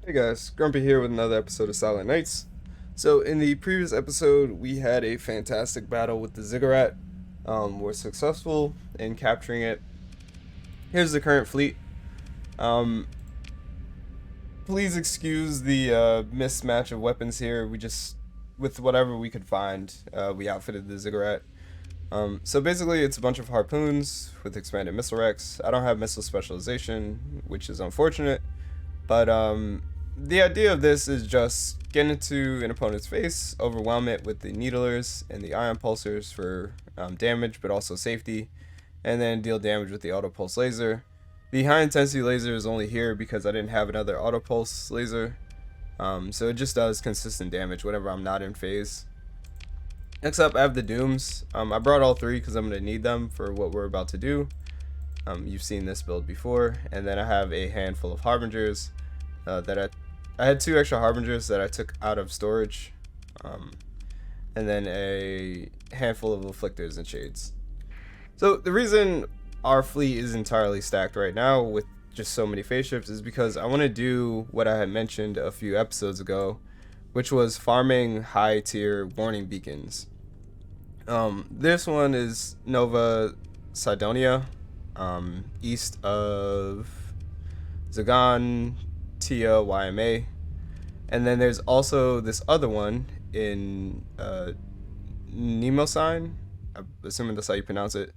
Hey guys, Grumpy here with another episode of Silent Nights. So in the previous episode, we had a fantastic battle with the Ziggurat. We're successful in capturing it. Here's the current fleet. Um, Please excuse the mismatch of weapons here. With whatever we could find, we outfitted the Ziggurat. So basically, it's a bunch of harpoons with expanded missile racks. I don't have missile specialization, which is unfortunate. But the idea of this is just get into an opponent's face, overwhelm it with the needlers and the ion pulsers for damage, but also safety, and then deal damage with the auto pulse laser. The high intensity laser is only here because I didn't have another auto pulse laser, so it just does consistent damage whenever I'm not in phase. Next up, I have the dooms. I brought all three because I'm going to need them for what we're about to do. You've seen this build before. And then I have a handful of harbingers that I had two extra harbingers that I took out of storage, and then a handful of afflictors and shades. So the reason our fleet is entirely stacked right now with just so many phase shifts is because I want to do what I had mentioned a few episodes ago, which was farming high tier warning beacons. This one is Nova Cydonia, east of Zagan, Tia, YMA. And then there's also this other one in Nemosine. I'm assuming that's how you pronounce it.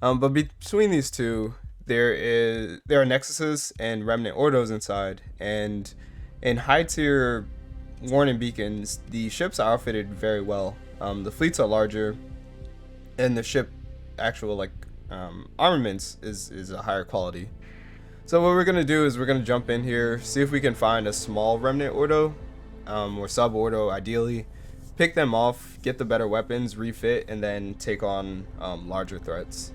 But between these two, there are Nexuses and Remnant Ordos inside. And in high tier warning beacons, the ships are outfitted very well. The fleets are larger, and the ship actual armaments is a higher quality. So what we're gonna do is we're gonna jump in here, see if we can find a small Remnant Ordo, or sub Ordo ideally, pick them off, get the better weapons, refit, and then take on larger threats.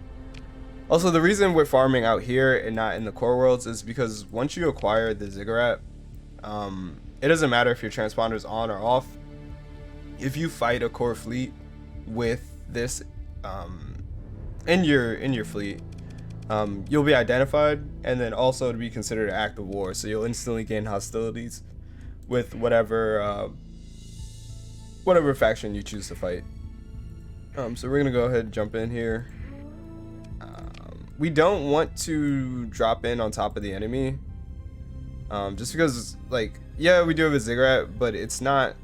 Also, the reason we're farming out here and not in the core worlds is because once you acquire the Ziggurat, it doesn't matter if your transponder's on or off. If you fight a core fleet with this in your fleet, you'll be identified, and then also to be considered an act of war. So you'll instantly gain hostilities with whatever faction you choose to fight. So we're gonna go ahead and jump in here. We don't want to drop in on top of the enemy, just because, like, yeah, we do have a Ziggurat, but it's not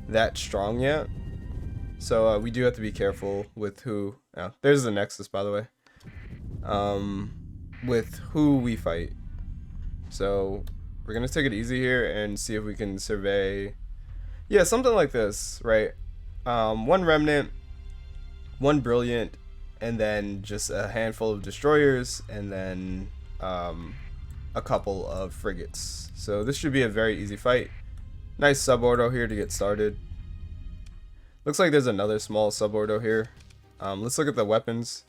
that strong yet. So we do have to be careful with who. There's the Nexus, by the way. With who we fight. So we're gonna take it easy here and see if we can survey. Yeah, something like this, right? One Remnant, one Brilliant, and then just a handful of destroyers, and then a couple of frigates. So this should be a very easy fight. Nice subordo here to get started. Looks like there's another small subordo here. Let's look at the weapons.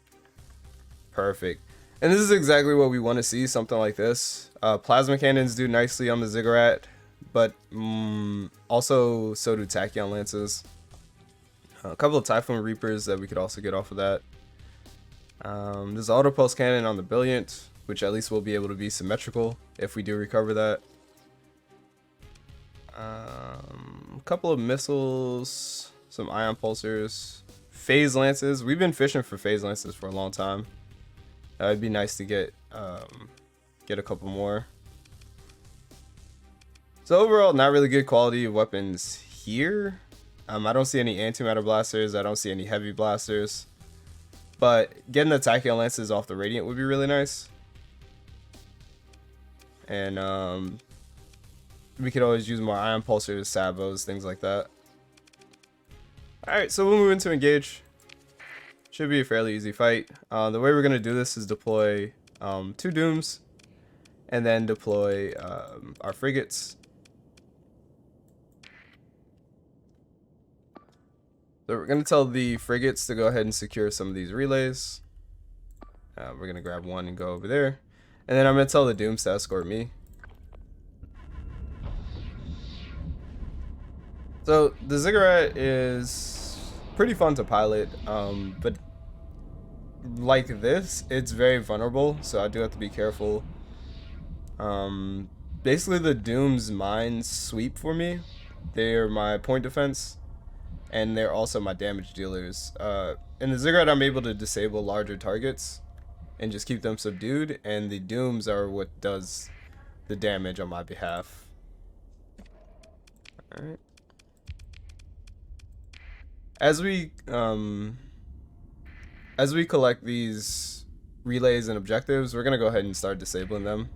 Perfect. And this is exactly what we want to see, something like this. Plasma cannons do nicely on the Ziggurat, but also so do Tachyon Lances. A couple of Typhoon Reapers that we could also get off of that. There's Auto Pulse Cannon on the Brilliant, which at least will be able to be symmetrical if we do recover that. A couple of missiles, some Ion Pulsers, Phase Lances. We've been fishing for Phase Lances for a long time. It'd be nice to get a couple more. So overall, not really good quality of weapons here. I don't see any antimatter blasters. I don't see any heavy blasters. But getting the Tachyon Lances off the Radiant would be really nice. And we could always use more Ion Pulsers, Sabos, things like that. Alright, so we'll move into engage. Should be a fairly easy fight. The way we're going to do this is deploy 2 Dooms, and then deploy our frigates. So we're going to tell the frigates to go ahead and secure some of these relays. We're going to grab one and go over there. And then I'm going to tell the Dooms to escort me. So the Ziggurat is pretty fun to pilot, but like this, it's very vulnerable, so I do have to be careful. Basically, the Doom's mines sweep for me. They're my point defense, and they're also my damage dealers. In the Ziggurat, I'm able to disable larger targets and just keep them subdued, and the Dooms are what does the damage on my behalf. Alright. As we collect these relays and objectives, we're gonna go ahead and start disabling them,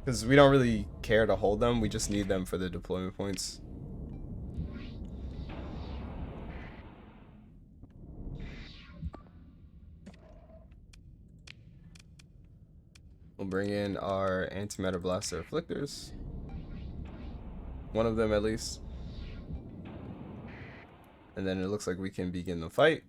because we don't really care to hold them, we just need them for the deployment points. We'll bring in our antimatter blaster afflictors. One of them at least. And then it looks like we can begin the fight.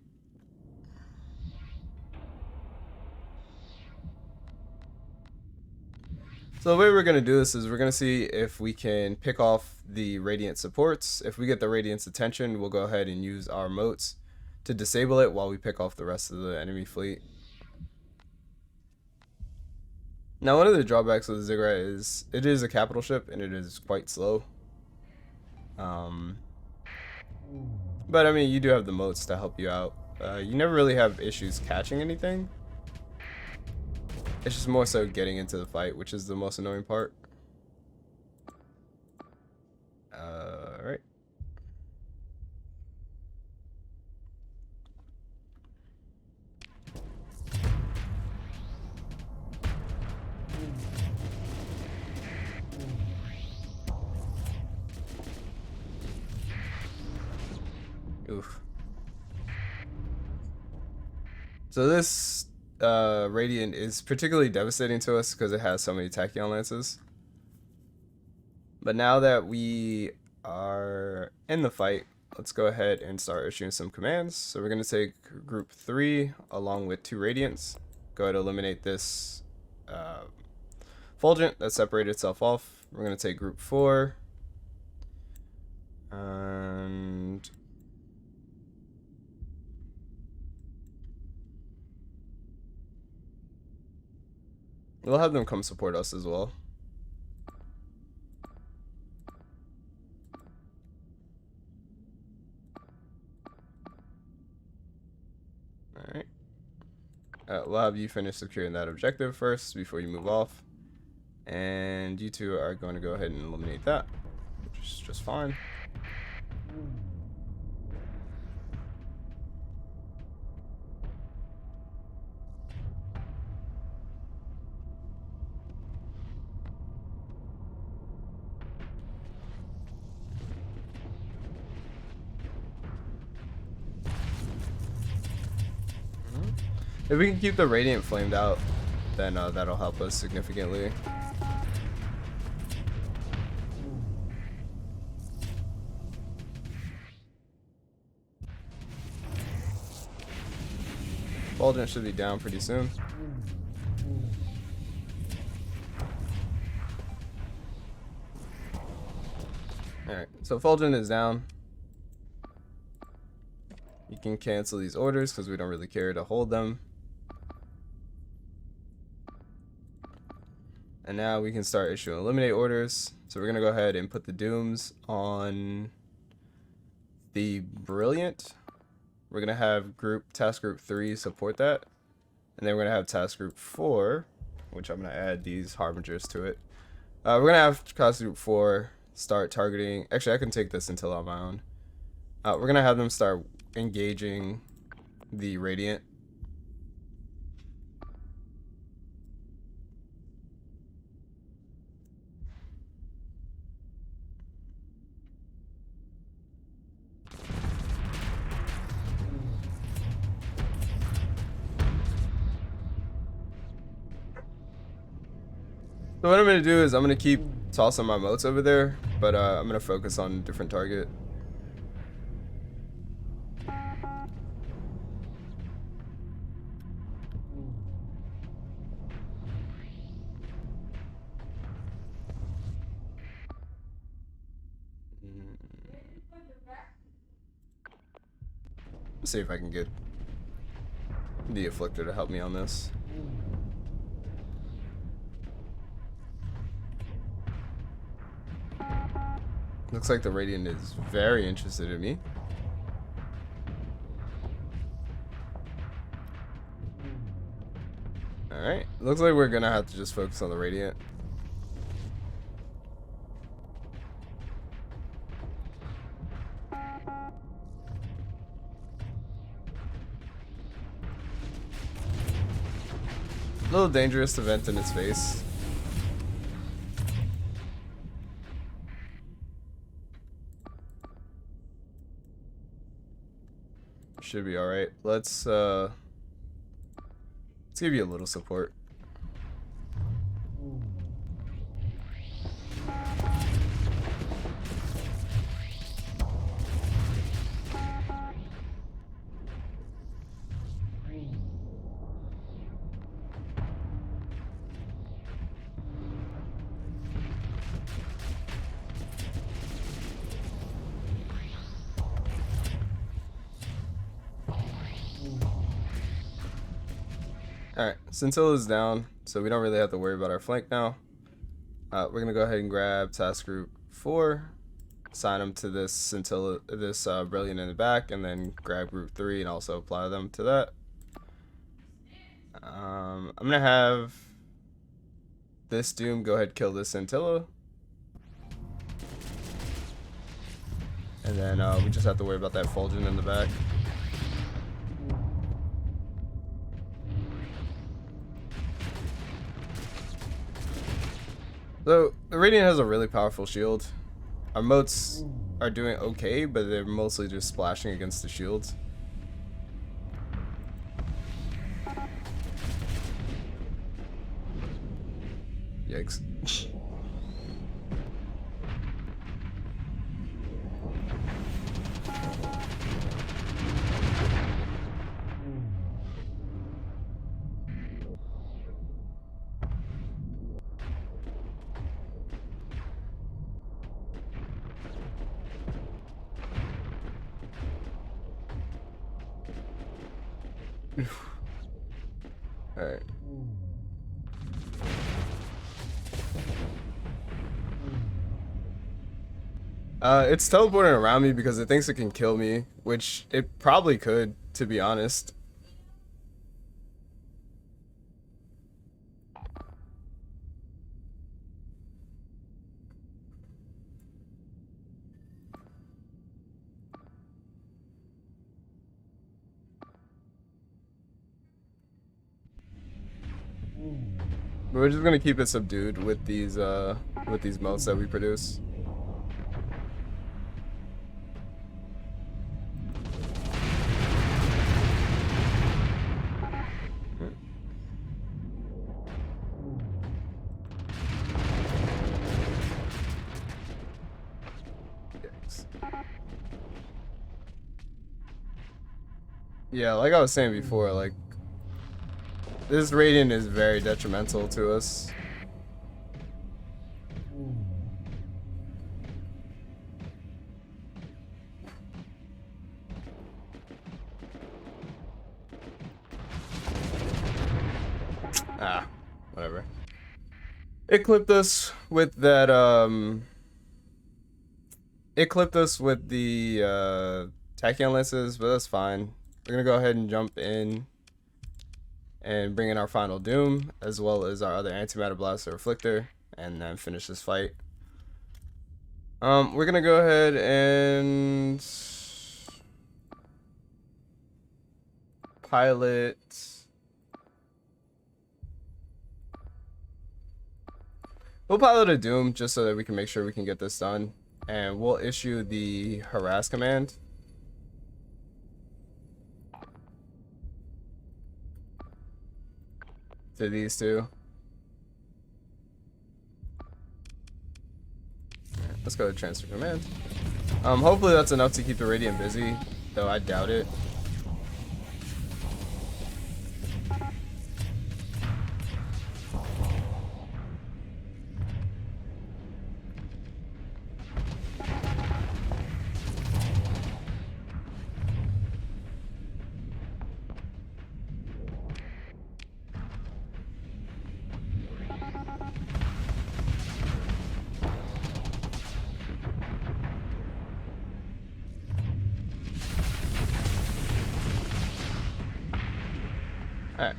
So the way we're going to do this is we're going to see if we can pick off the Radiant supports. If we get the Radiant's attention, we'll go ahead and use our moats to disable it while we pick off the rest of the enemy fleet. Now, one of the drawbacks of the Ziggurat is it is a capital ship and it is quite slow. But I mean, you do have the moats to help you out. You never really have issues catching anything. It's just more so getting into the fight, which is the most annoying part. Alright. Oof. So this Radiant is particularly devastating to us because it has so many Tachyon Lances. But now that we are in the fight, let's go ahead and start issuing some commands. So we're going to take group 3 along with 2 Radiants. Go ahead and eliminate this Fulgent that separated itself off. We're going to take group 4. And we'll have them come support us as well. Alright. We'll have you finish securing that objective first before you move off. And you two are going to go ahead and eliminate that, which is just fine. If we can keep the Radiant flamed out, then that'll help us significantly. Fulgent should be down pretty soon. Alright, so Fulgent is down. You can cancel these orders because we don't really care to hold them. And now we can start issuing eliminate orders. So we're going to go ahead and put the Dooms on the Brilliant. We're going to have task group 3 support that. And then we're going to have task group 4, which I'm going to add these Harbingers to it. We're going to have task group 4 start targeting. Actually, I can take this until on my own. We're going to have them start engaging the Radiant. So what I'm going to do is I'm going to keep tossing my moats over there, but I'm going to focus on a different target. Let's see if I can get the Afflictor to help me on this. Looks like the Radiant is very interested in me. Alright, looks like we're gonna have to just focus on the Radiant. A little dangerous to vent in its face. Should be alright. Let's give you a little support. Alright, Scintilla's down, so we don't really have to worry about our flank now. We're going to go ahead and grab task group 4, assign them to this Scintilla, this Brilliant in the back, and then grab group 3 and also apply them to that. I'm going to have this Doom go ahead and kill this Scintilla. And then we just have to worry about that Fulgent in the back. So, the Radiant has a really powerful shield. Our motes are doing okay, but they're mostly just splashing against the shields. Yikes. Alright. It's teleporting around me because it thinks it can kill me, which it probably could, to be honest. We're just gonna keep it subdued with these motes that we produce. Yeah, like I was saying before, like, this Radiant is very detrimental to us. Ah, whatever. It clipped us with that, it clipped us with the, Tachyon lances, but that's fine. We're gonna go ahead and jump in and bring in our final Doom, as well as our other Antimatter Blaster Afflictor, and then finish this fight. We're gonna go ahead and pilot. We'll pilot a Doom just so that we can make sure we can get this done, and we'll issue the harass command. To these two. Right, let's go to transfer command. Hopefully that's enough to keep the Radiant busy, though I doubt it. Alright.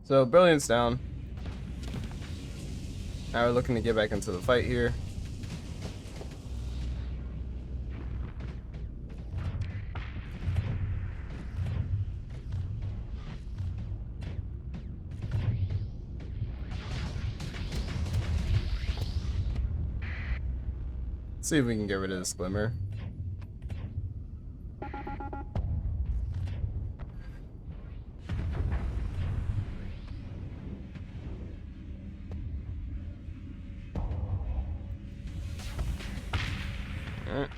So, Brilliant's down. Now we're looking to get back into the fight here. See if we can get rid of this glimmer. Alright.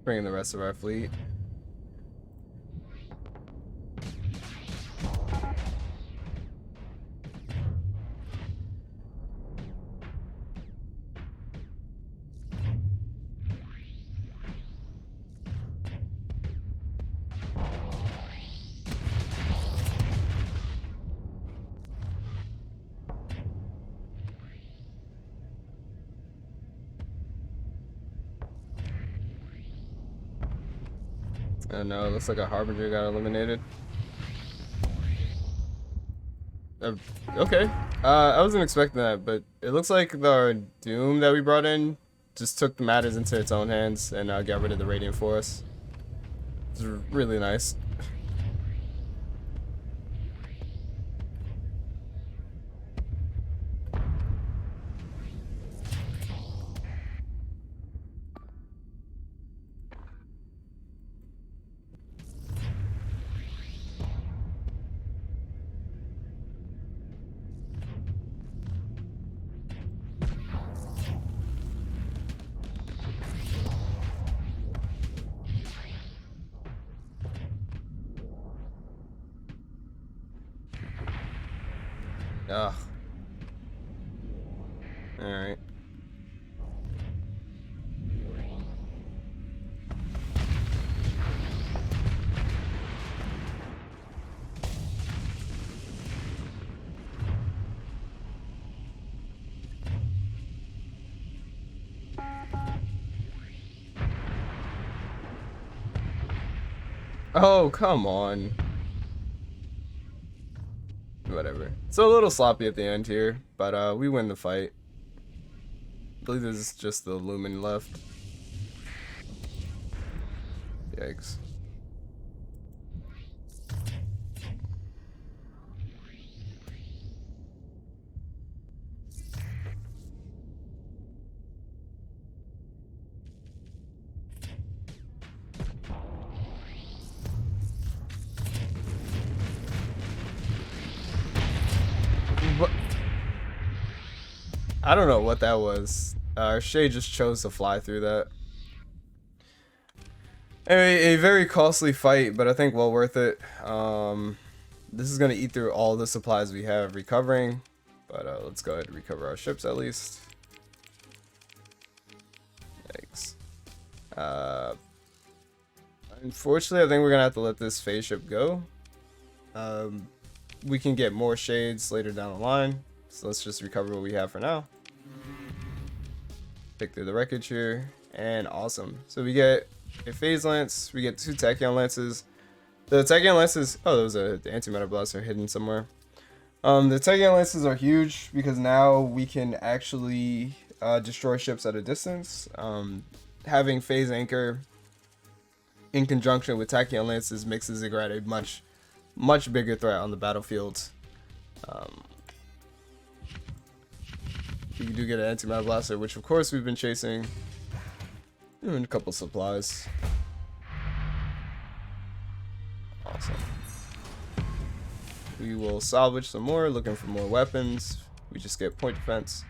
Bring the rest of our fleet. Oh no, it looks like a Harbinger got eliminated. Okay. I wasn't expecting that, but it looks like the Doom that we brought in just took the matters into its own hands and got rid of the Radiant for us. It's really nice. Ugh. Alright. Oh, come on. Whatever. It's a little sloppy at the end here, but we win the fight. I believe there's just the Lumen left. Yikes. What? I don't know what that was. Shay just chose to fly through that. Anyway, a very costly fight, but I think well worth it. This is gonna eat through all the supplies we have recovering, but let's go ahead and recover our ships at least. Yikes. Unfortunately, I think we're gonna have to let this phase ship go. We can get more shades later down the line, so let's just recover what we have for now. Pick through the wreckage here, and awesome. So we get a phase lance, we get 2 tachyon lances. The tachyon lances, oh, there was a antimatter blaster hidden somewhere. The tachyon lances are huge because now we can actually destroy ships at a distance. Having phase anchor in conjunction with tachyon lances makes the Ziggurat a much bigger threat on the battlefield. You do get an antimatter blaster, which of course we've been chasing, and a couple supplies. Awesome. We will salvage some more, looking for more weapons. We just get point defense,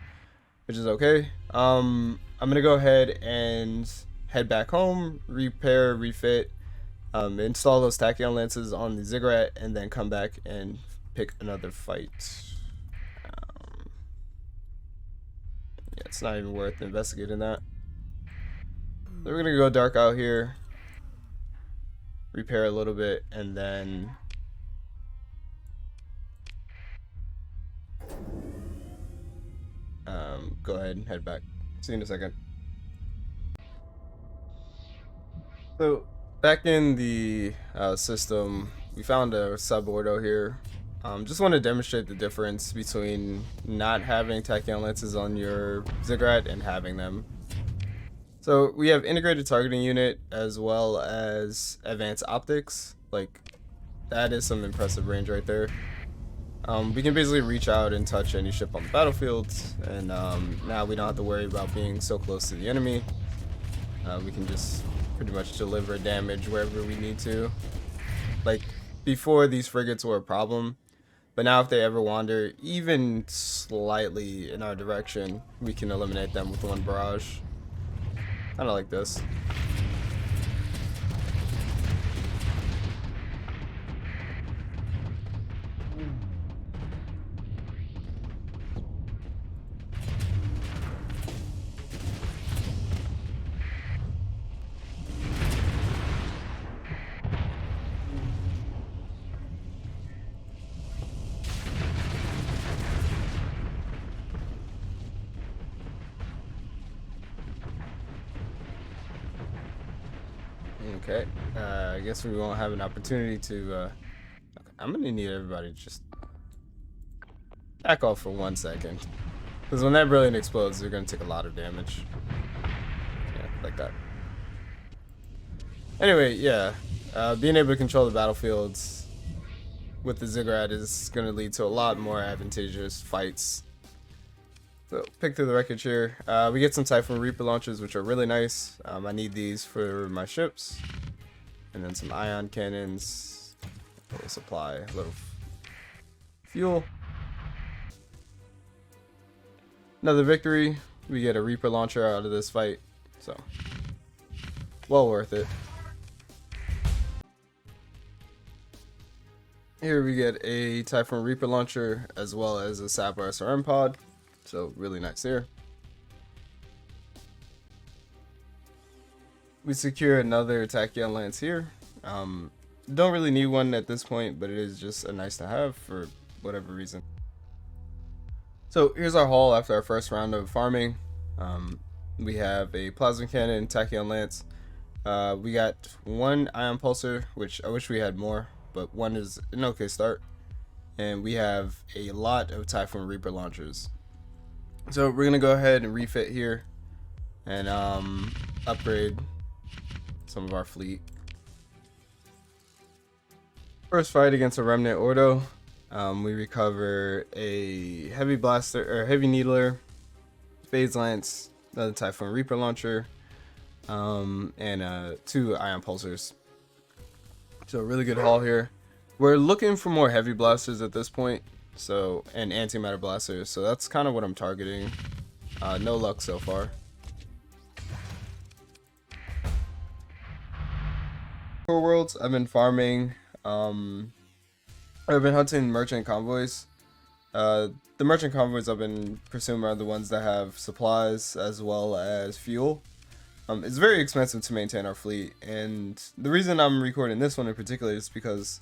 which is okay. I'm gonna go ahead and head back home, repair, refit, install those tachyon lances on the Ziggurat, and then come back and pick another fight. Yeah, it's not even worth investigating that. So we're gonna go dark out here. repair a little bit, and then go ahead and head back. See you in a second. So back in the system, we found a subordo here. Just want to demonstrate the difference between not having tachyon lenses on your ziggurat and having them. So we have integrated targeting unit as well as advanced optics. Like, that is some impressive range right there. We can basically reach out and touch any ship on the battlefield, and now we don't have to worry about being so close to the enemy. We can just pretty much deliver damage wherever we need to. Like, before, these frigates were a problem, but now if they ever wander even slightly in our direction, we can eliminate them with one barrage. Kind of like this. Okay, I guess we won't have an opportunity to, okay, I'm gonna need everybody to just back off for 1 second. Because when that brilliant explodes, they're gonna take a lot of damage. Yeah, like that. Anyway, yeah, being able to control the battlefields with the ziggurat is gonna lead to a lot more advantageous fights. So, pick through the wreckage here. We get some Typhoon Reaper launchers, which are really nice. I need these for my ships. And then some ion cannons. A little supply, a little fuel. Another victory. We get a Reaper launcher out of this fight. So, well worth it. Here we get a Typhoon Reaper launcher as well as a Sapphire SRM pod. So really nice here. We secure another tachyon lance here. Don't really need one at this point, but it is just a nice to have for whatever reason. So here's our haul after our first round of farming. We have a plasma cannon, tachyon lance. We got one ion pulsar, which I wish we had more, but one is an okay start. And we have a lot of Typhoon Reaper launchers. So we're gonna go ahead and refit here and upgrade some of our fleet. First fight against a Remnant Ordo, we recover a heavy blaster or heavy needler, phase lance, another Typhoon Reaper launcher, and 2 ion pulsars. So a really good haul here. We're looking for more heavy blasters at this point. So, and antimatter blasters, so that's kind of what I'm targeting. No luck so far. For worlds, I've been farming. I've been hunting merchant convoys. The merchant convoys I've been pursuing are the ones that have supplies as well as fuel. It's very expensive to maintain our fleet, and the reason I'm recording this one in particular is because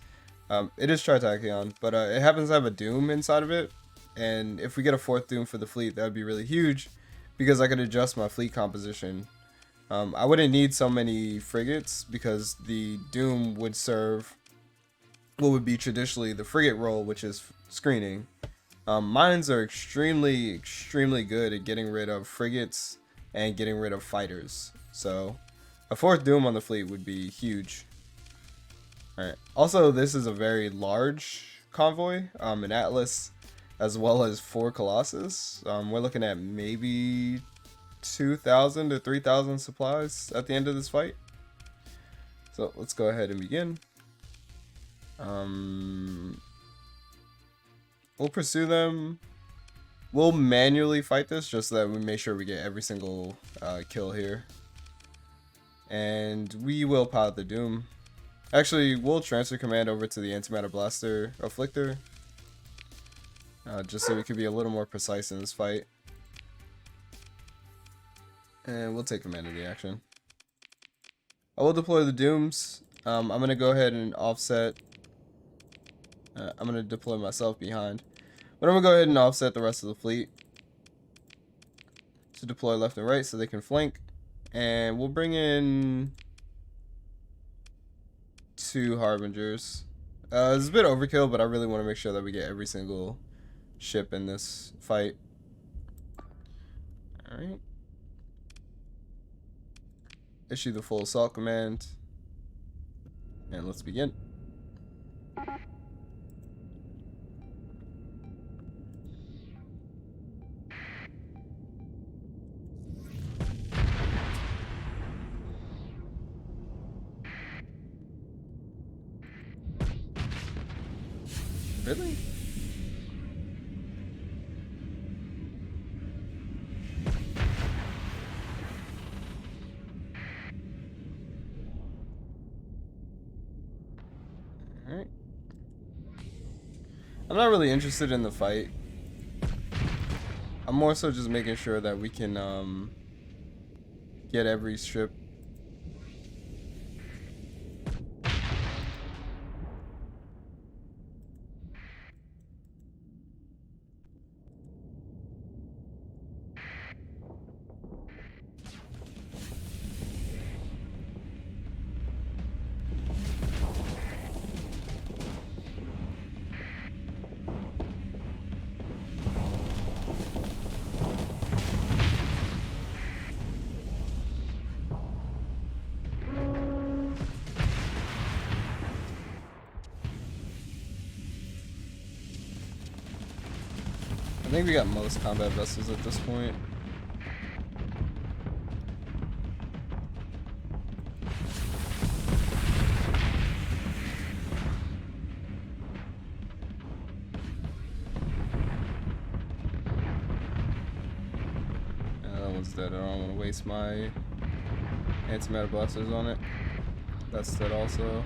it is Tritachyon, but it happens to have a Doom inside of it, and if we get a 4th Doom for the fleet, that would be really huge, because I could adjust my fleet composition. I wouldn't need so many frigates, because the Doom would serve what would be traditionally the frigate role, which is screening. Mines are extremely good at getting rid of frigates and getting rid of fighters, so a 4th Doom on the fleet would be huge. Alright, also this is a very large convoy, an Atlas as well as 4 Colossus. We're looking at maybe 2,000 to 3,000 supplies at the end of this fight. So let's go ahead and begin. We'll pursue them. We'll manually fight this just so that we make sure we get every single kill here. And we will pilot the Doom. Actually, we'll transfer command over to the Antimatter Blaster Afflictor. Just so we can be a little more precise in this fight. And we'll take command of the action. I will deploy the Dooms. I'm gonna go ahead and offset. I'm gonna deploy myself behind, but I'm gonna go ahead and offset the rest of the fleet to deploy left and right so they can flank, and we'll bring in 2 harbingers. It's a bit overkill, but I really want to make sure that we get every single ship in this fight. All right. Issue the full assault command, and let's begin. Really? Alright. I'm not really interested in the fight. I'm more so just making sure that we can get every ship. I think we got most combat vessels at this point. That one's dead. I don't want to waste my antimatter blasters on it. That's dead also.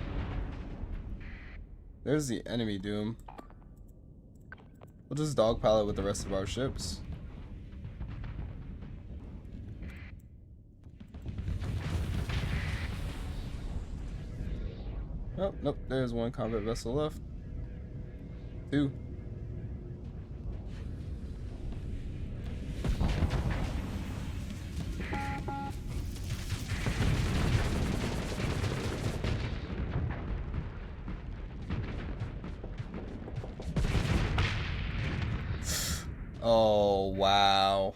There's the enemy Doom. We'll just dogpile it with the rest of our ships. Oh, nope, there's 1 combat vessel left. 2. Oh, wow.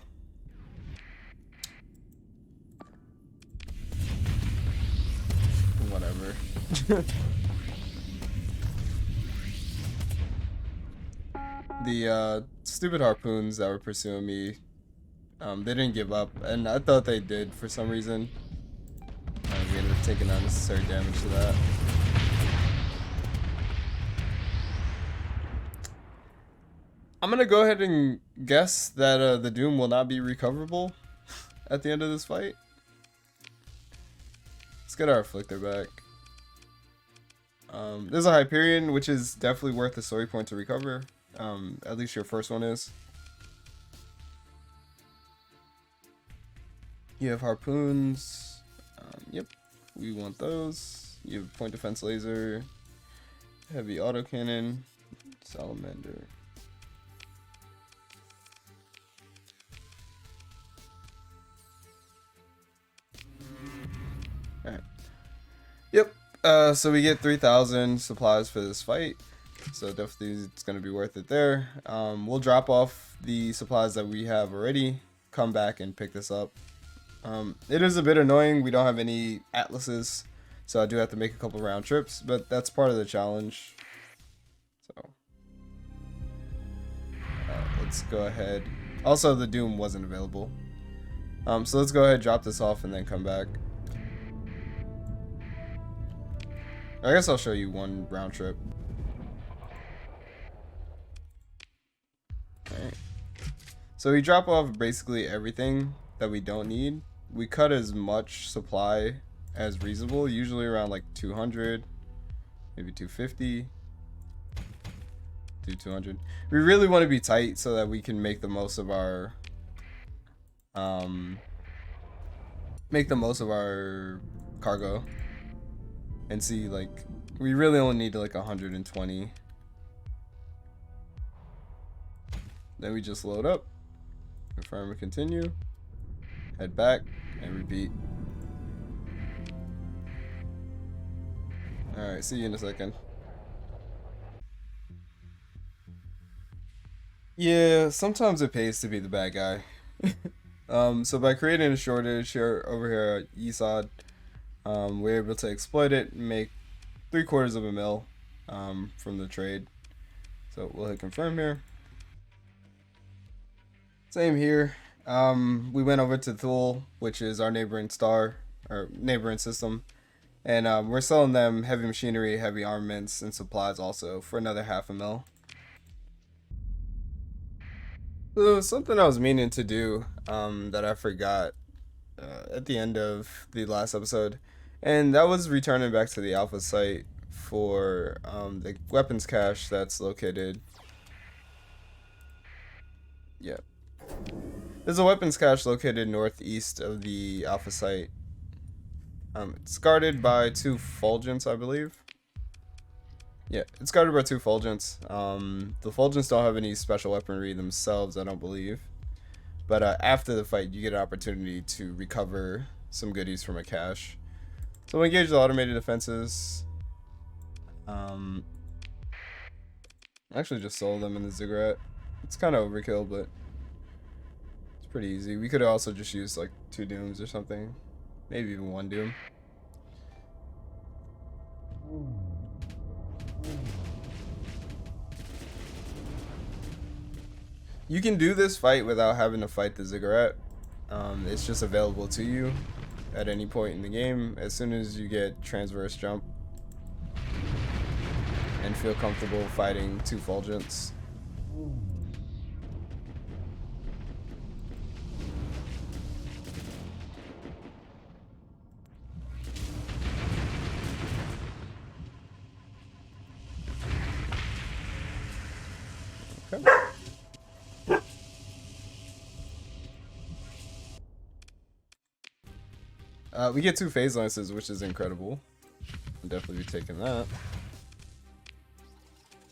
Whatever. The stupid harpoons that were pursuing me, they didn't give up, and I thought they did for some reason. We ended up taking unnecessary damage to that. I'm gonna go ahead and guess that the Doom will not be recoverable at the end of this fight. Let's get our Afflictor back. There's a Hyperion, which is definitely worth the story point to recover. At least your first one is. You have harpoons. Yep, we want those. You have point defense laser, heavy autocannon, salamander. Alright. Yep. So we get 3,000 supplies for this fight. So definitely it's going to be worth it there. We'll drop off the supplies that we have already. Come back and pick this up. It is a bit annoying. We don't have any atlases. So I do have to make a couple round trips. But that's part of the challenge. So let's go ahead. Also, the Doom wasn't available. So let's go ahead, drop this off, and then come back. I guess I'll show you one round trip. Alright. So we drop off basically everything that we don't need. We cut as much supply as reasonable, usually around like 200, maybe 250, do 200. We really want to be tight so that we can make the most of our cargo. and see, like, we really only need like 120. Then we just load up, confirm and continue, head back, and repeat. Alright, see you in a second. Yeah, sometimes it pays to be the bad guy. So by creating a shortage here over here at ESOD, we're able to exploit it and make 3/4 of a mil from the trade. So we'll hit confirm here. Same here. We went over to Thule, which is our neighboring star or neighboring system, and we're selling them heavy machinery, heavy armaments, and supplies also for another 1/2 mil. So something I was meaning to do that I forgot at the end of the last episode, and that was returning back to the alpha site for the weapons cache that's located. Yeah, there's a weapons cache located northeast of the alpha site. It's guarded by 2 fulgents, I believe. Yeah, it's guarded by 2 fulgents. The fulgents don't have any special weaponry themselves, I don't believe. But after the fight, you get an opportunity to recover some goodies from a cache. So we'll engage the automated defenses. Actually just sold them in the ziggurat. It's kind of overkill, but it's pretty easy. We could also just use like 2 dooms or something. Maybe even 1 doom. You can do this fight without having to fight the ziggurat. It's just available to you at any point in the game as soon as you get transverse jump and feel comfortable fighting 2 fulgents. Okay. We get 2 phase lances, which is incredible. I'll definitely be taking that.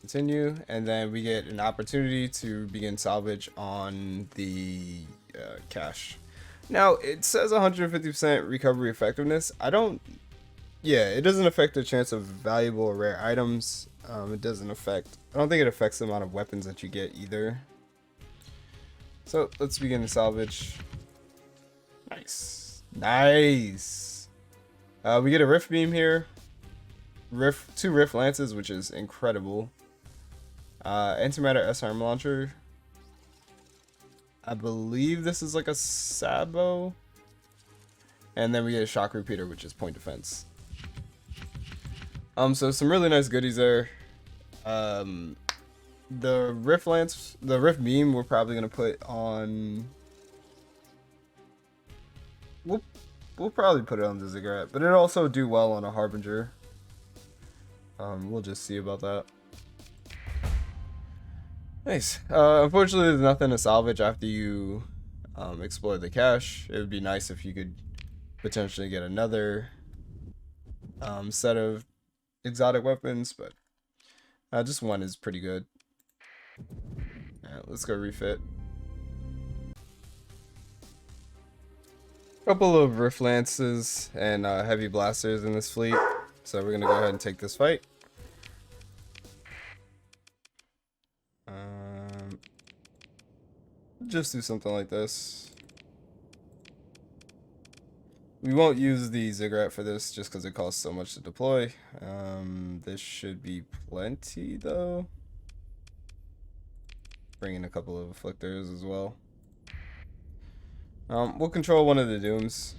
Continue, and then we get an opportunity to begin salvage on the cache. Now, it says 150% recovery effectiveness. Yeah, it doesn't affect the chance of valuable or rare items. I don't think it affects the amount of weapons that you get either. So let's begin the salvage. Nice. We get a rift beam here. 2 rift lances, which is incredible. Antimatter S-arm launcher. I believe this is like a sabot. And then we get a shock repeater, which is point defense. So some really nice goodies there. The rift beam, we're probably gonna put on. We'll probably put it on the ziggurat, but it'll also do well on a harbinger. We'll just see about that. Nice. Unfortunately, there's nothing to salvage after you explore the cache. It would be nice if you could potentially get another set of exotic weapons, but just 1 is pretty good. Alright, let's go refit. Couple of rift lances and heavy blasters in this fleet, so we're gonna go ahead and take this fight. Just do something like this. We won't use the ziggurat for this just because it costs so much to deploy. This should be plenty though. Bring in a couple of afflictors as well. We'll control 1 of the dooms.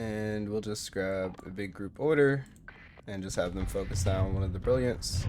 And we'll just grab a big group order and just have them focus down one of the brilliants.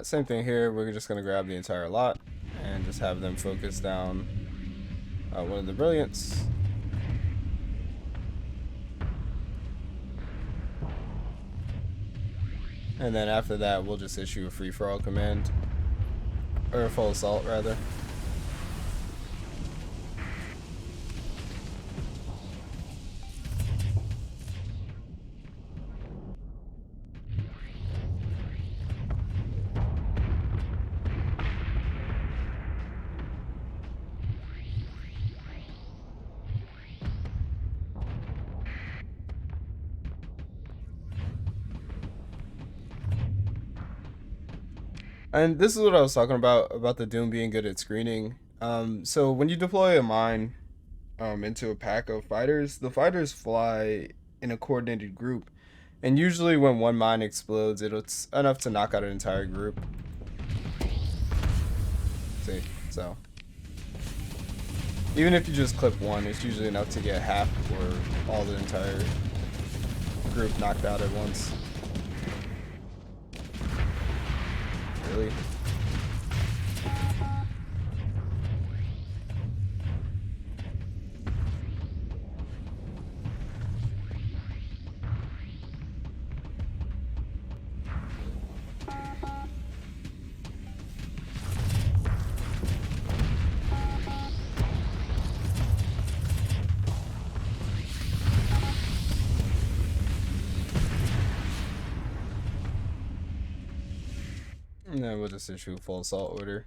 Same thing here, we're just going to grab the entire lot and just have them focus down one of the brilliants. And then after that, we'll just issue a free-for-all command, or a full assault rather. And this is what I was talking about the Doom being good at screening. So when you deploy a mine into a pack of fighters, the fighters fly in a coordinated group. And usually when one mine explodes, it's enough to knock out an entire group. See, so even if you just clip one, it's usually enough to get half or all the entire group knocked out at once. Really? And then we'll just issue a full assault order.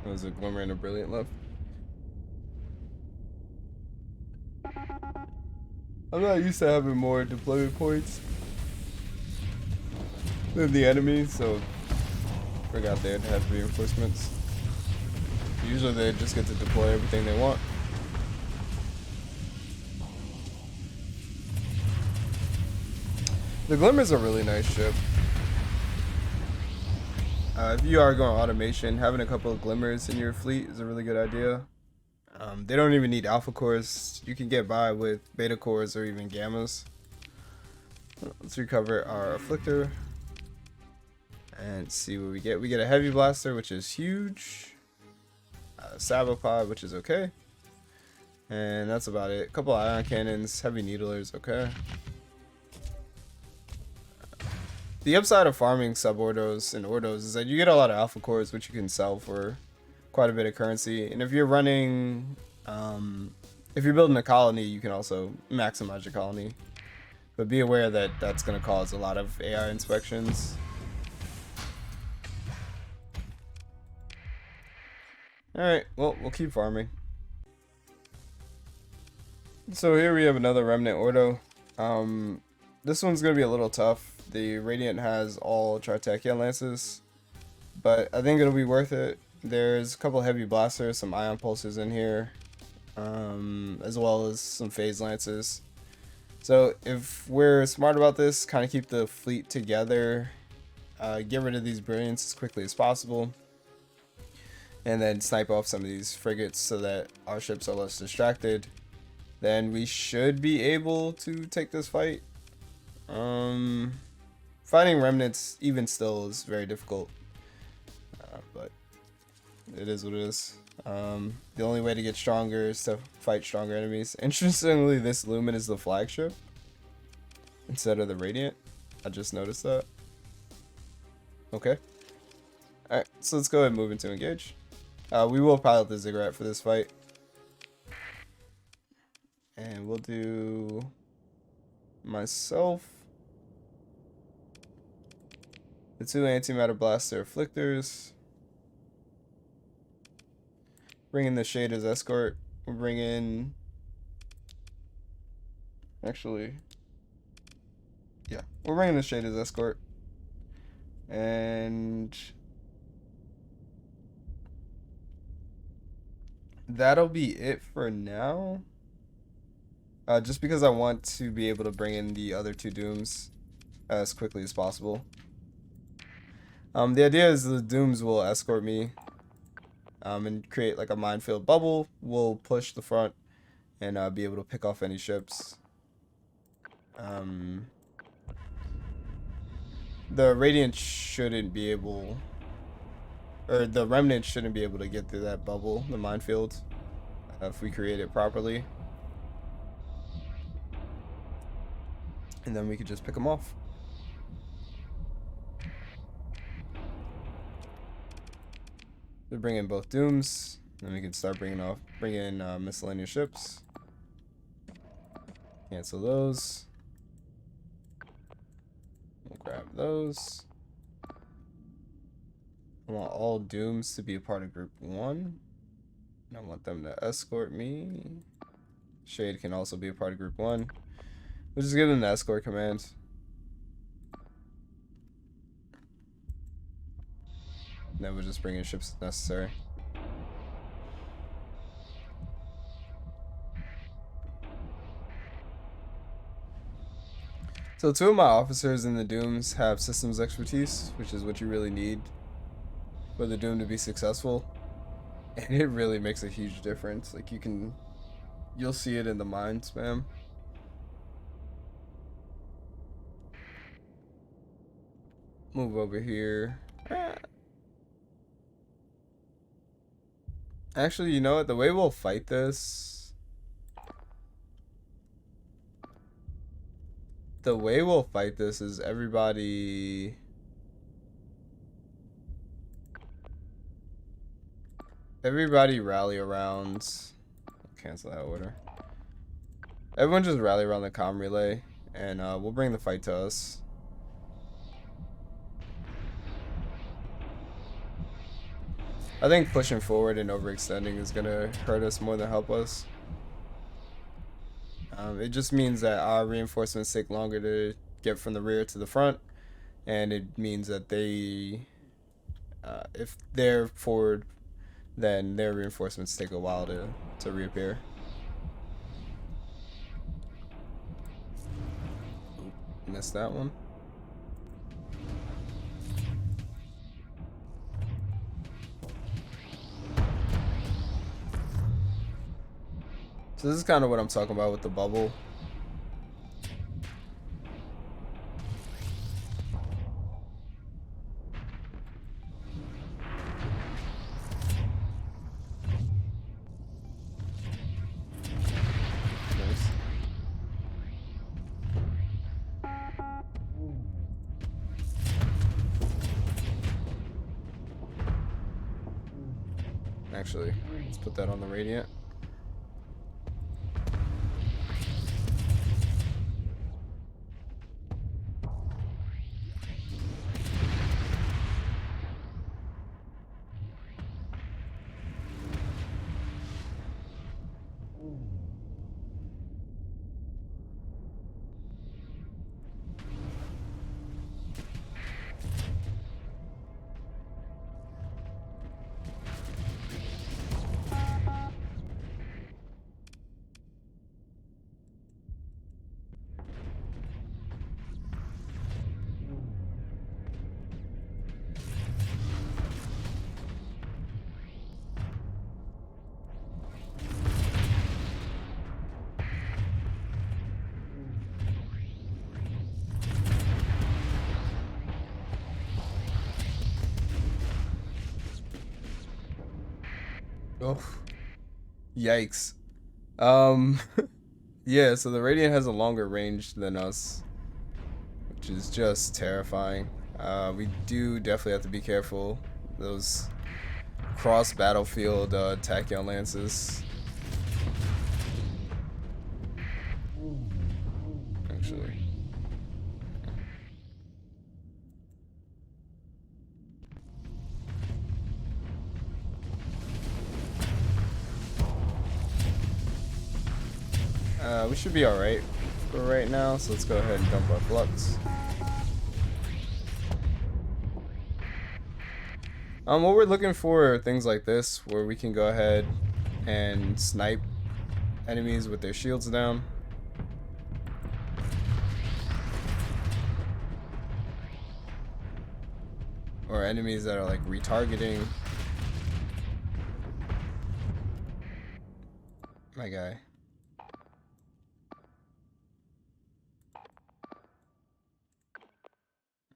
There's a glimmer and a brilliant left. I'm not used to having more deployment points than the enemy, so forgot they had to have reinforcements. Usually they just get to deploy everything they want. The Glimmer's a really nice ship. If you are going automation, having a couple of Glimmers in your fleet is a really good idea. They don't even need alpha cores. You can get by with beta cores or even gammas. Let's recover our afflictor and see what we get. We get a heavy blaster, which is huge. Sabopod, which is okay. And that's about it. A couple ion cannons, heavy needlers, okay. The upside of farming sub-ordos and ordos is that you get a lot of alpha cores, which you can sell for quite a bit of currency. And if you're running, if you're building a colony, you can also maximize your colony. But be aware that that's going to cause a lot of AI inspections. Alright, well, we'll keep farming. So here we have another Remnant Ordo. This one's going to be a little tough. The Radiant has all Chartekian Lances, but I think it'll be worth it. There's a couple heavy blasters, some ion pulsers in here. as well as some phase lances. So if we're smart about this, kind of keep the fleet together, get rid of these brilliants as quickly as possible, and then snipe off some of these frigates so that our ships are less distracted, then we should be able to take this fight. Fighting remnants even still is very difficult, but it is what it is. The only way to get stronger is to fight stronger enemies. Interestingly, this Lumen is the flagship instead of the Radiant. I just noticed that. Okay. Alright, so let's go ahead and move into engage. We will pilot the Ziggurat for this fight. And we'll do myself, the 2 antimatter blaster afflictors, bring in the Shade as escort. We'll bring in, actually, yeah, we're bringing the Shade as escort, and that'll be it for now. Just because I want to be able to bring in the other 2 Dooms as quickly as possible. The idea is the Dooms will escort me and create like a minefield bubble. We'll push the front and be able to pick off any ships. The Radiant shouldn't be able, or the Remnant shouldn't be able to get through that bubble, the minefield, if we create it properly. And then we could just pick them off. We bring in both Dooms, then we can start bringing in miscellaneous ships. Cancel those. We'll grab those. I want all Dooms to be a part of Group 1. And I want them to escort me. Shade can also be a part of Group 1. We'll just give them the escort command. Then we'll just bring in ships if necessary. So 2 of my officers in the Dooms have systems expertise, which is what you really need for the Doom to be successful. And it really makes a huge difference. Like you'll see it in the mine spam. Move over here. Actually, you know what? The way we'll fight this... The way we'll fight this is everybody... Everybody rally around... Cancel that order. Everyone just rally around the comm relay, and we'll bring the fight to us. I think pushing forward and overextending is going to hurt us more than help us. It just means that our reinforcements take longer to get from the rear to the front, and it means that they, if they're forward, then their reinforcements take a while to reappear. Missed that one. So this is kind of what I'm talking about with the bubble. Nice. Actually, let's put that on the Radiant. Oh, yikes. Um, yeah, so the Radiant has a longer range than us, which is just terrifying. We do definitely have to be careful. Those cross battlefield tachyon lances. Actually. We should be alright for right now, so let's go ahead and dump our flux. What we're looking for are things like this, where we can go ahead and snipe enemies with their shields down. Or enemies that are like retargeting. My guy.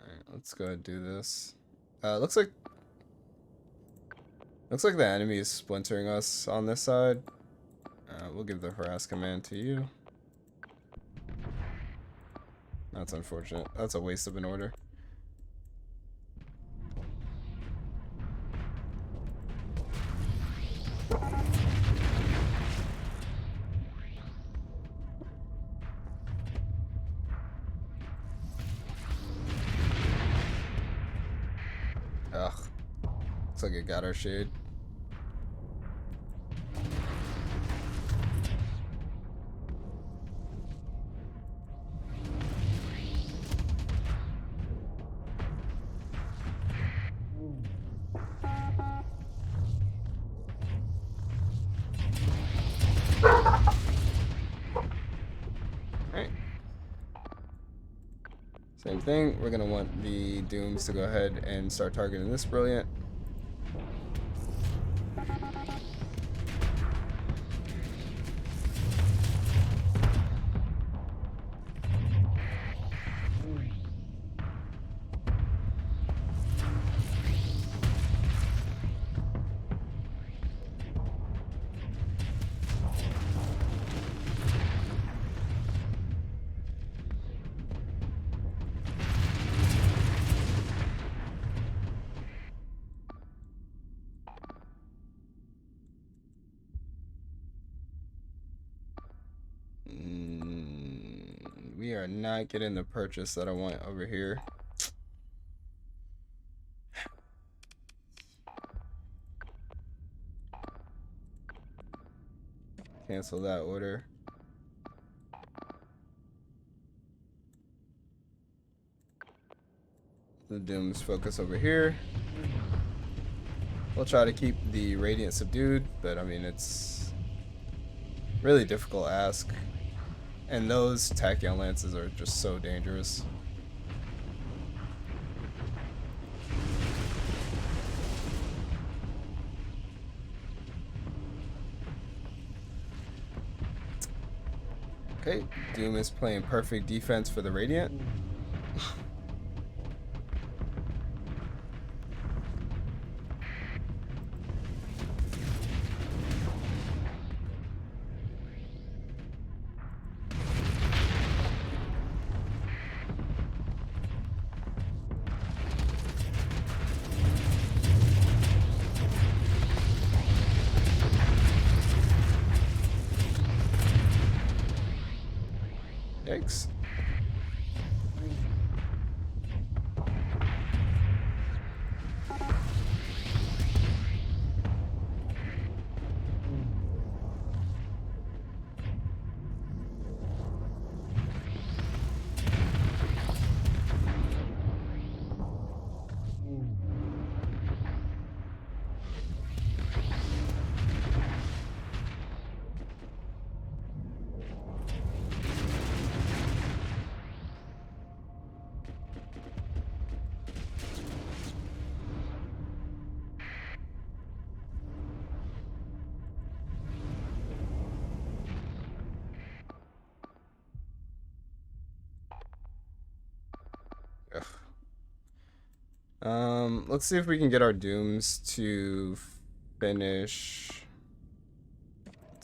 Alright, let's go ahead and do this. Looks like the enemy is splintering us on this side. We'll give the harass command to you. That's unfortunate. That's a waste of an order. Ugh. Looks like it got our shade. Alright. Same thing. We're going to want the Dooms to go ahead and start targeting this Brilliant. We are not getting the purchase that I want over here. Cancel that order. The Dooms focus over here. We'll try to keep the Radiant subdued, but I mean, it's really difficult ask. And those tachyon lances are just so dangerous. Okay, Doom is playing perfect defense for the Radiant. Yikes. Let's see if we can get our Dooms to finish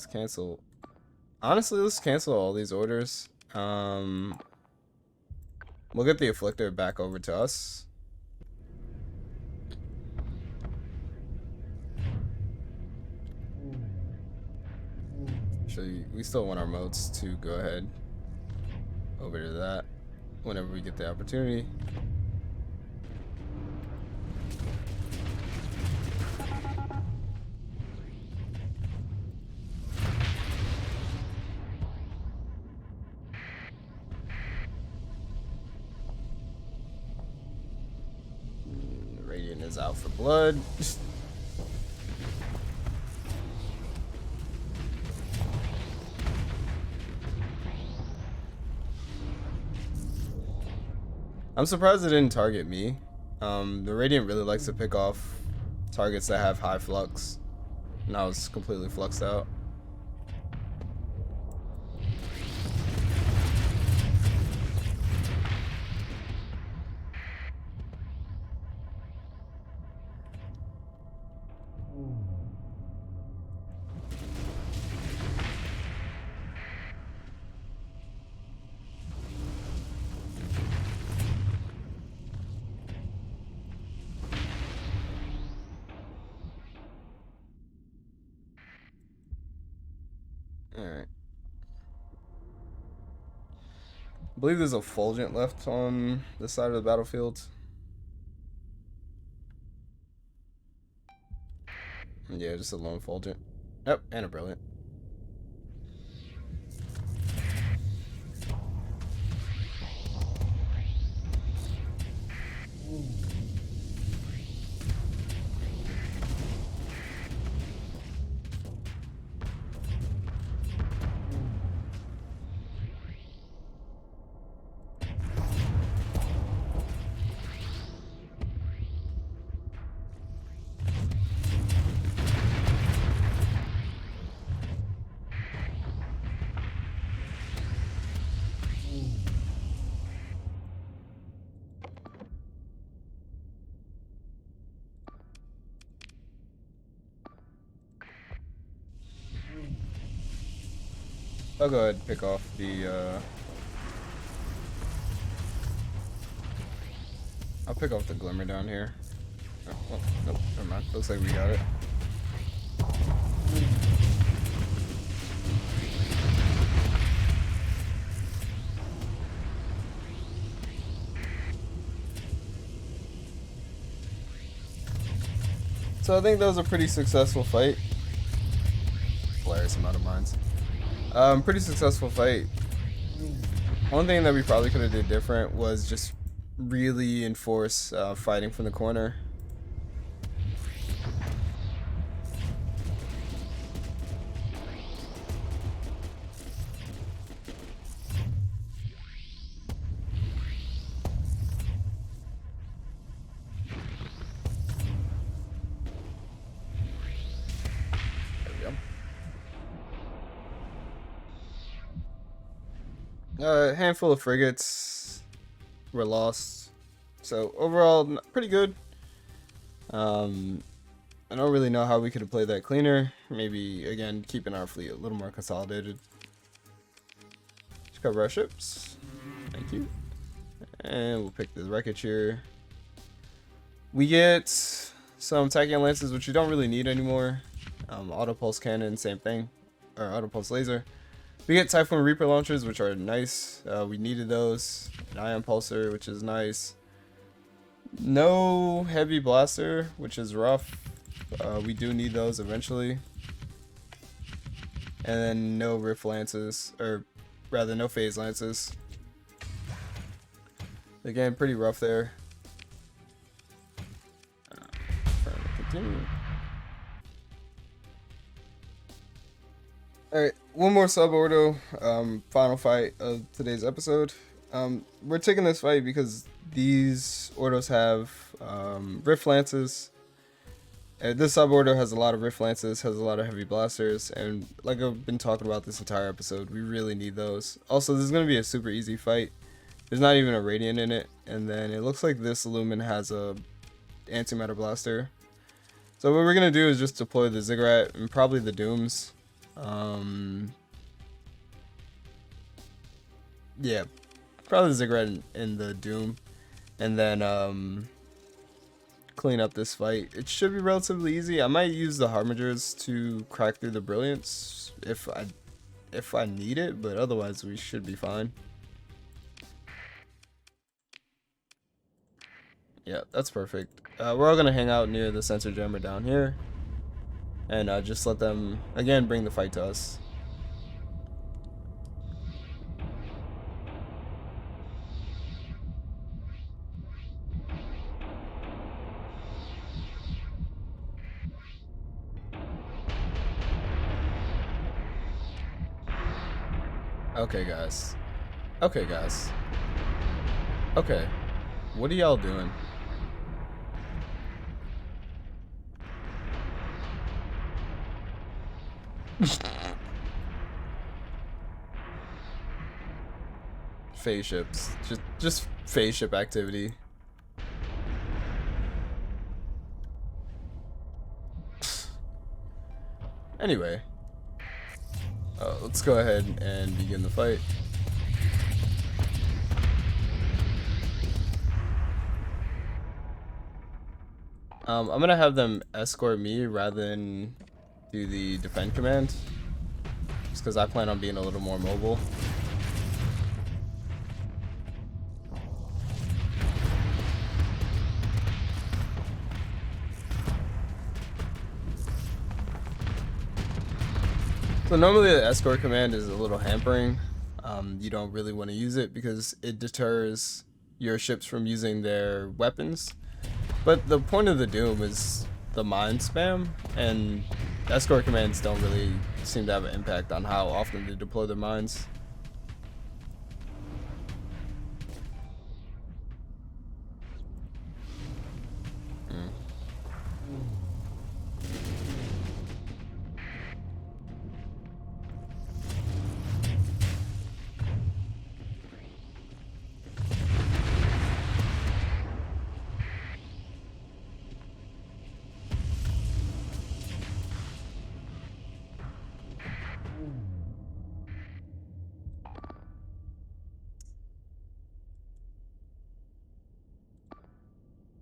Let's cancel. Honestly, let's cancel all these orders. We'll get the afflictor back over to us. Actually, we still want our moats to go ahead over to that whenever we get the opportunity. Radiant is out for blood. I'm surprised it didn't target me. The Radiant really likes to pick off targets that have high flux, and I was completely fluxed out. Alright. I believe there's a Fulgent left on this side of the battlefield. Yeah, just a lone Fulgent. Yep, and a Brilliant. I'll go ahead and pick off the, I'll pick off the Glimmer down here. Oh, well, nope, never mind. Looks like we got it. So I think that was a pretty successful fight. Hilarious amount of mines. Pretty successful fight. One thing that we probably could have did different was just really enforce fighting from the corner. A handful of frigates were lost, so overall pretty good. I don't really know how we could have played that cleaner. Maybe again keeping our fleet a little more consolidated. Let's cover our ships. Thank you. And we'll pick the wreckage here. We get some Tachyon lances, which you don't really need anymore. Auto pulse cannon, same thing, or auto pulse laser. We get Typhoon Reaper launchers, which are nice. We needed those. An Ion Pulsar, which is nice. No Heavy Blaster, which is rough. We do need those eventually. And then no Rift Lances, or rather no Phase Lances. Again, pretty rough there. Continue. Alright, one more sub-ordo, final fight of today's episode. We're taking this fight because these ordos have Rift Lances. This sub-ordo has a lot of Rift Lances, has a lot of Heavy Blasters, and like I've been talking about this entire episode, we really need those. Also, this is going to be a super easy fight. There's not even a Radiant in it, and then it looks like this Lumen has a Antimatter Blaster. So what we're going to do is just deploy the Ziggurat and probably the Dooms. Yeah, probably the Ziggurat and the Doom, and then clean up this fight. It should be relatively easy. I might use the Harbingers to crack through the Brilliance if I need it, but otherwise we should be fine. Yeah, that's perfect. We're all gonna hang out near the sensor jammer down here, and just let them again bring the fight to us. Okay, guys. Okay, guys. Okay. What are y'all doing? Phase ships. Just phase ship activity. Anyway. Let's go ahead and begin the fight. I'm gonna have them escort me rather than do the defend command, just because I plan on being a little more mobile. So normally the escort command is a little hampering. You don't really want to use it because it deters your ships from using their weapons. But the point of the Doom is the mine spam, and escort commands don't really seem to have an impact on how often they deploy their mines.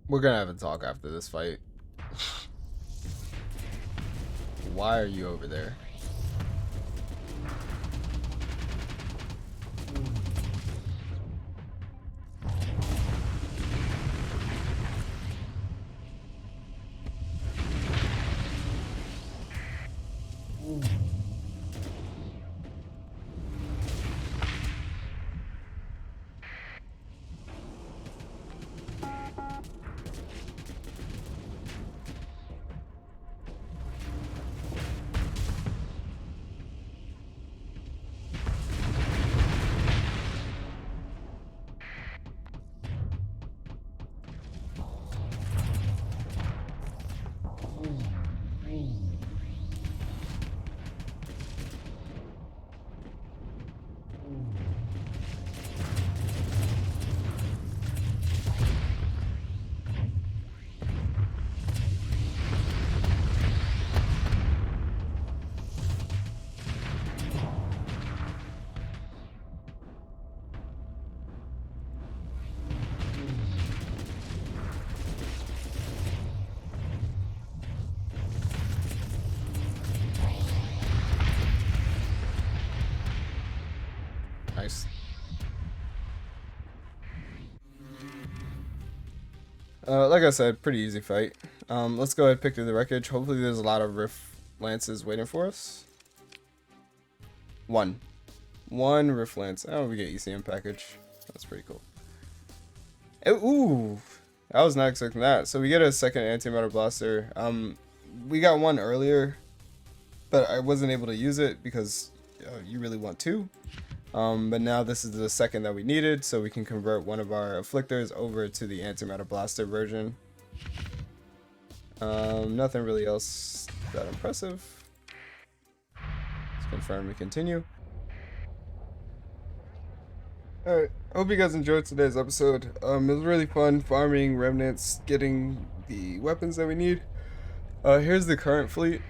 We're gonna have a talk after this fight. Why are you over there? Nice. Like I said, pretty easy fight. Let's go ahead and pick through the wreckage. Hopefully there's a lot of Rift Lances waiting for us. One Rift Lance. Oh, we get ECM package. That's pretty cool. Ooh, I was not expecting that. So we get a second antimatter blaster. We got one earlier, but I wasn't able to use it because you really want two. But now this is the second that we needed, so we can convert one of our afflictors over to the antimatter blaster version. Nothing really else that impressive. Let's confirm we continue. Alright, I hope you guys enjoyed today's episode. It was really fun farming remnants, getting the weapons that we need. Here's the current fleet.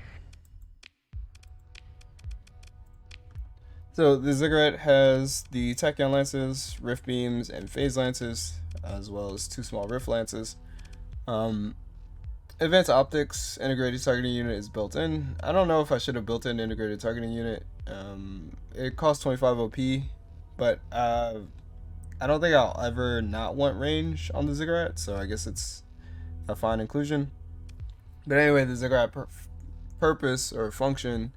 So the Ziggurat has the Tachyon Lances, Rift Beams, and Phase Lances, as well as 2 small Rift Lances. Um, Advanced Optics integrated targeting unit is built in. I don't know if I should have built in integrated targeting unit. It costs 25 OP, but I don't think I'll ever not want range on the Ziggurat, so I guess it's a fine inclusion. But anyway, the Ziggurat purpose or function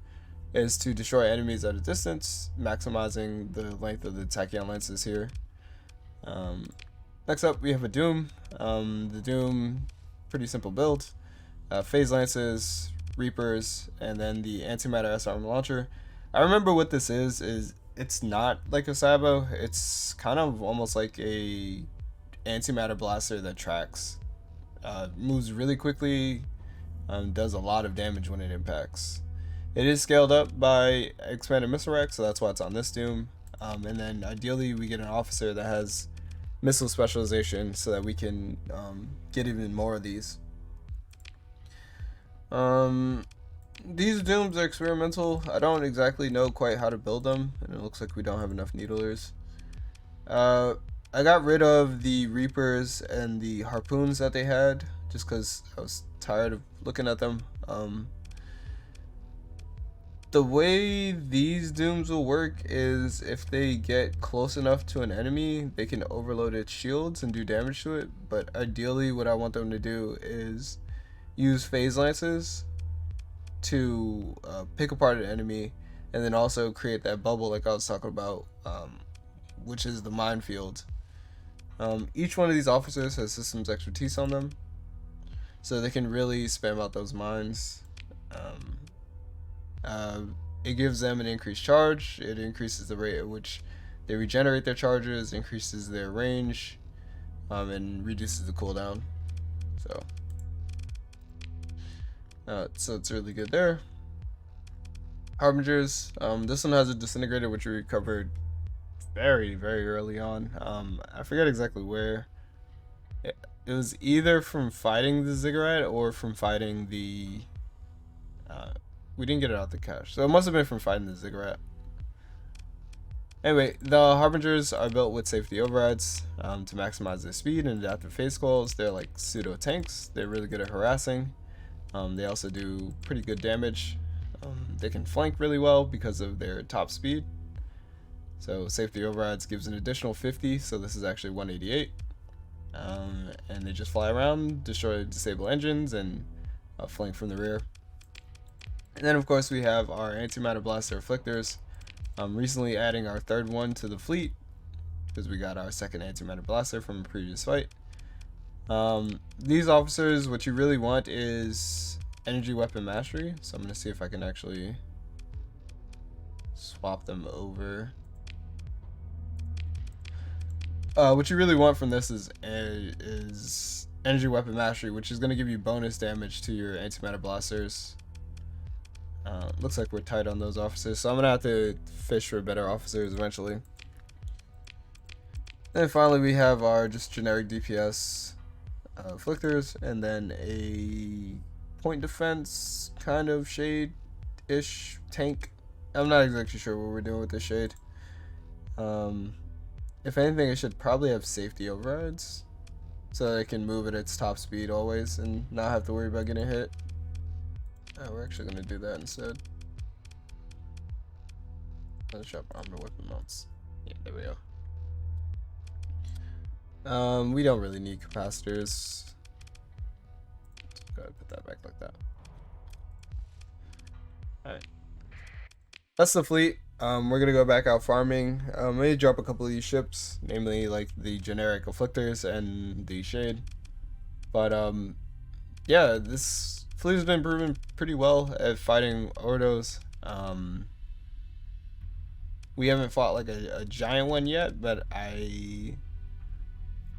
is to destroy enemies at a distance, maximizing the length of the Tachyon Lances here. Next up, we have a Doom. The Doom, pretty simple build. Phase Lances, Reapers, and then the Antimatter S-Arm Launcher. I remember what this is it's not like a Sabo. It's kind of almost like a Antimatter Blaster that tracks. Moves really quickly, does a lot of damage when it impacts. It is scaled up by Expanded Missile Rack, so that's why it's on this Doom. And then ideally we get an officer that has missile specialization so that we can get even more of these. These Dooms are experimental. I don't exactly know quite how to build them, and it looks like we don't have enough needlers. I got rid of the Reapers and the Harpoons that they had, just because I was tired of looking at them. The way these Dooms will work is if they get close enough to an enemy, they can overload its shields and do damage to it, but ideally what I want them to do is use Phase Lances to pick apart an enemy, and then also create that bubble like I was talking about, which is the minefield. Each one of these officers has systems expertise on them, so they can really spam out those mines. It gives them an increased charge. It increases the rate at which they regenerate their charges, increases their range, and reduces the cooldown. So it's really good there. Harbingers. This one has a disintegrator which we recovered very, very early on. I forget exactly where. It was either from fighting the Ziggurat or from fighting the... we didn't get it out the cache, so it must have been from fighting the Ziggurat. Anyway, the Harbingers are built with safety overrides to maximize their speed and adaptive phase calls. They're like pseudo tanks. They're really good at harassing. They also do pretty good damage. They can flank really well because of their top speed. So safety overrides gives an additional 50, so this is actually 188. And they just fly around, destroy disable engines, and flank from the rear. And then of course we have our Antimatter Blaster Afflictors. Recently adding our third one to the fleet, because we got our second Antimatter Blaster from a previous fight. These officers, what you really want is energy weapon mastery, so I'm going to see if I can actually swap them over. What you really want from this is energy weapon mastery, which is going to give you bonus damage to your Antimatter Blasters. Looks like we're tight on those officers, so I'm gonna have to fish for better officers eventually. And finally we have our just generic DPS Afflictors, and then a point defense kind of shade-ish tank. I'm not exactly sure what we're doing with this shade. If anything, it should probably have safety overrides, so that it can move at its top speed always and not have to worry about getting hit. Oh, we're actually going to do that instead. Let's shop armor weapon mounts. Yeah, there we go. We don't really need capacitors. Let's go ahead and put that back like that. Alright. That's the fleet. We're going to go back out farming. Maybe drop a couple of these ships, namely like the generic Afflictors and the Shade. But, yeah, this fleet has been proven pretty well at fighting Ordos. We haven't fought like a giant one yet, but I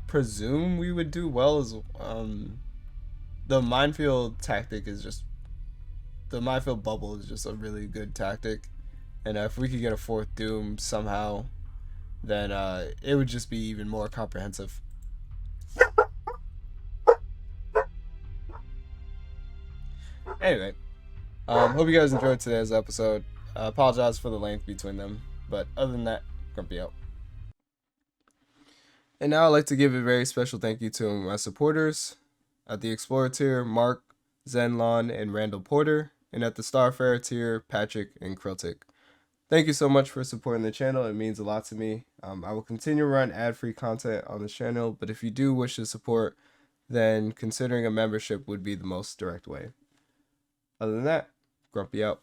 presume we would do well as the minefield tactic is just, the minefield bubble is just a really good tactic, and if we could get a fourth Doom somehow, then it would just be even more comprehensive. Anyway, hope you guys enjoyed today's episode. Apologize for the length between them. But other than that, Grumpy out. And now I'd like to give a very special thank you to my supporters at the Explorer tier, Mark, Zenlon, and Randall Porter, and at the Starfarer tier, Patrick and Kriltic. Thank you so much for supporting the channel. It means a lot to me. I will continue to run ad-free content on this channel, but if you do wish to support, then considering a membership would be the most direct way. Other than that, Grumpy out.